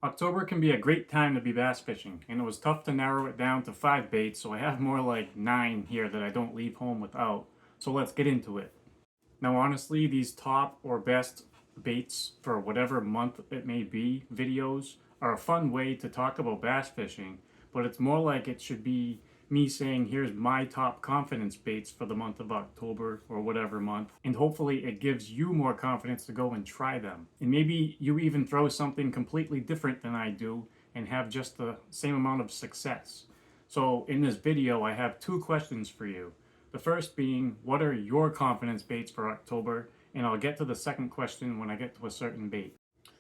October can be a great time to be bass fishing, and it was tough to narrow it down to 5 baits, so I have more like 9 here that I don't leave home without. So let's get into it. Now honestly, these top or best baits for whatever month it may be videos are a fun way to talk about bass fishing, but it's more like it should be me saying here's my top confidence baits for the month of October or whatever month, and hopefully it gives you more confidence to go and try them. And maybe you even throw something completely different than I do and have just the same amount of success. So in this video I have 2 questions for you. The first being, what are your confidence baits for October? And I'll get to the second question when I get to a certain bait.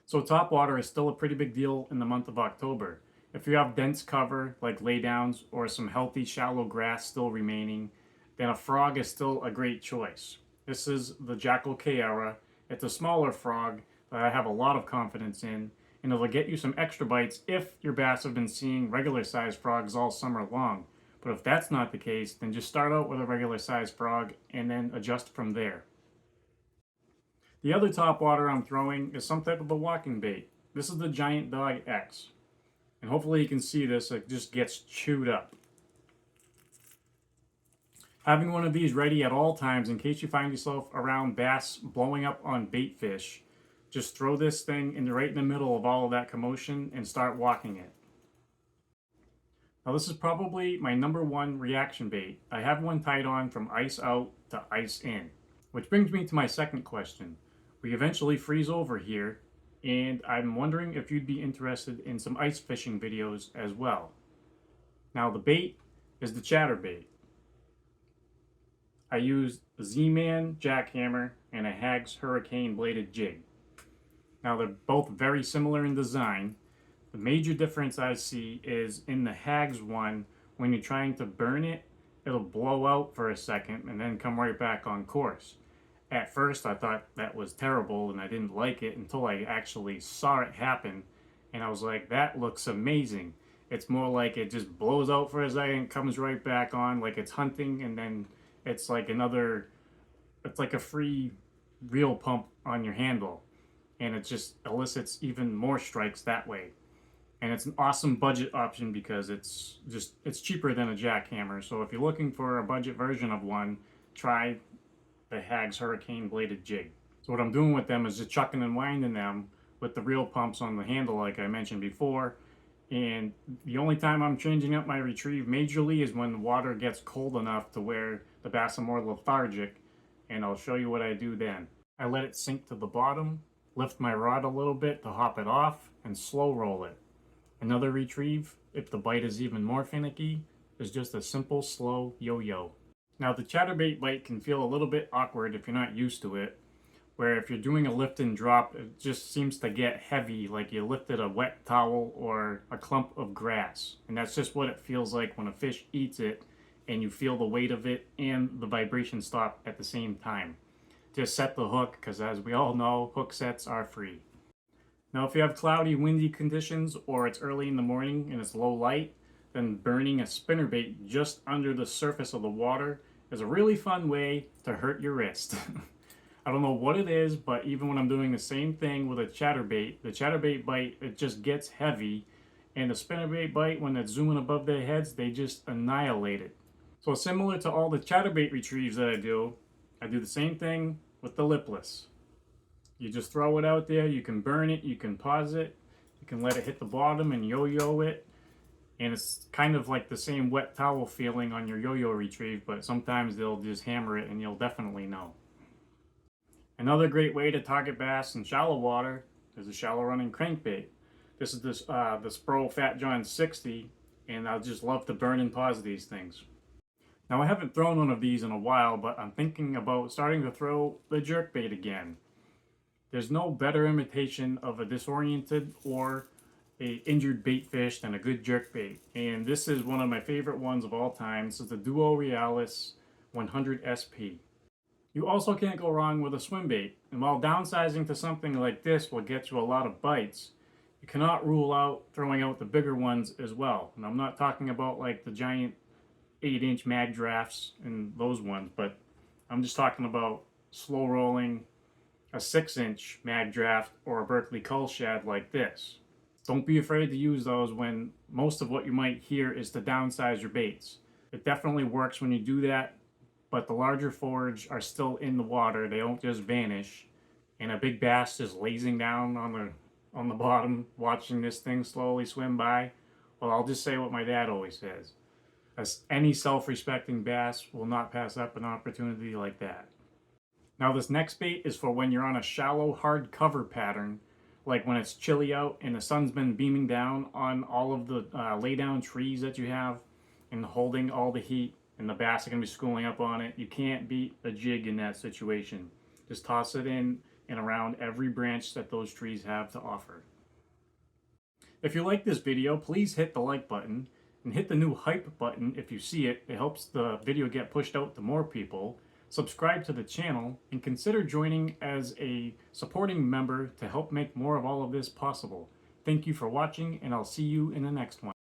So topwater is still a pretty big deal in the month of October. If you have dense cover like laydowns or some healthy shallow grass still remaining, then a frog is still a great choice. This is the Jackall Kaera. It's a smaller frog that I have a lot of confidence in, and it'll get you some extra bites if your bass have been seeing regular sized frogs all summer long. But if that's not the case, then just start out with a regular sized frog and then adjust from there. The other topwater I'm throwing is some type of a walking bait. This is the Giant Dog X. And hopefully you can see this, it just gets chewed up. Having one of these ready at all times in case you find yourself around bass blowing up on bait fish, just throw this thing right in the middle of all of that commotion and start walking it. Now this is probably my #1 reaction bait. I have one tied on from ice out to ice in. Which brings me to my second question. We eventually freeze over here, and I'm wondering if you'd be interested in some ice fishing videos as well. Now the bait is the Chatterbait. I used a Z-Man Jackhammer and a Hag's Hurricane bladed jig. Now they're both very similar in design. The major difference I see is in the Hag's one, when you're trying to burn it, it'll blow out for a second and then come right back on course. At first I thought that was terrible and I didn't like it until I actually saw it happen, and I was like, that looks amazing. It's more like it just blows out for a second, comes right back on like it's hunting, and then it's like it's like a free reel pump on your handle, and it just elicits even more strikes that way. And it's an awesome budget option because it's cheaper than a jackhammer. So if you're looking for a budget version of one, try the Hag's Hurricane bladed jig. So what I'm doing with them is just chucking and winding them with the reel pumps on the handle like I mentioned before. And the only time I'm changing up my retrieve majorly is when the water gets cold enough to where the bass are more lethargic, and I'll show you what I do then. I let it sink to the bottom, lift my rod a little bit to hop it off, and slow roll it. Another retrieve, if the bite is even more finicky, is just a simple slow yo-yo. Now the chatterbait bite can feel a little bit awkward if you're not used to it, where if you're doing a lift and drop, it just seems to get heavy like you lifted a wet towel or a clump of grass. And that's just what it feels like when a fish eats it and you feel the weight of it and the vibration stop at the same time. Just set the hook, because as we all know, hook sets are free. Now if you have cloudy, windy conditions or it's early in the morning and it's low light, then burning a spinnerbait just under the surface of the water is a really fun way to hurt your wrist. I don't know what it is, but even when I'm doing the same thing with a chatterbait, the chatterbait bite, it just gets heavy, and the spinnerbait bite, when it's zooming above their heads, they just annihilate it. So similar to all the chatterbait retrieves that I do the same thing with the lipless. You just throw it out there, you can burn it, you can pause it, you can let it hit the bottom and yo-yo it. And it's kind of like the same wet towel feeling on your yo-yo retrieve, but sometimes they'll just hammer it and you'll definitely know. Another great way to target bass in shallow water is a shallow running crankbait. This is the Spro Fat John 60, and I just love to burn and pause these things. Now I haven't thrown one of these in a while, but I'm thinking about starting to throw the jerkbait again. There's no better imitation of a disoriented or a injured bait fish than a good jerkbait, and this is one of my favorite ones of all time. This is the Duo Realis 100 SP. You also can't go wrong with a swim bait, and while downsizing to something like this will get you a lot of bites, you cannot rule out throwing out the bigger ones as well. And I'm not talking about like the giant 8-inch mag drafts and those ones, but I'm just talking about slow rolling a 6-inch mag draft or a Berkley Cull shad like this. Don't be afraid to use those when most of what you might hear is to downsize your baits. It definitely works when you do that, but the larger forage are still in the water. They don't just vanish. And a big bass just lazing down on the bottom, watching this thing slowly swim by. Well, I'll just say what my dad always says. As any self-respecting bass will not pass up an opportunity like that. Now this next bait is for when you're on a shallow, hard cover pattern, like when it's chilly out and the sun's been beaming down on all of the lay-down trees that you have and holding all the heat, and the bass are going to be schooling up on it. You can't beat a jig in that situation. Just toss it in and around every branch that those trees have to offer. If you like this video, please hit the like button and hit the new hype button if you see it. It helps the video get pushed out to more people. Subscribe to the channel and consider joining as a supporting member to help make more of all of this possible. Thank you for watching, and I'll see you in the next one.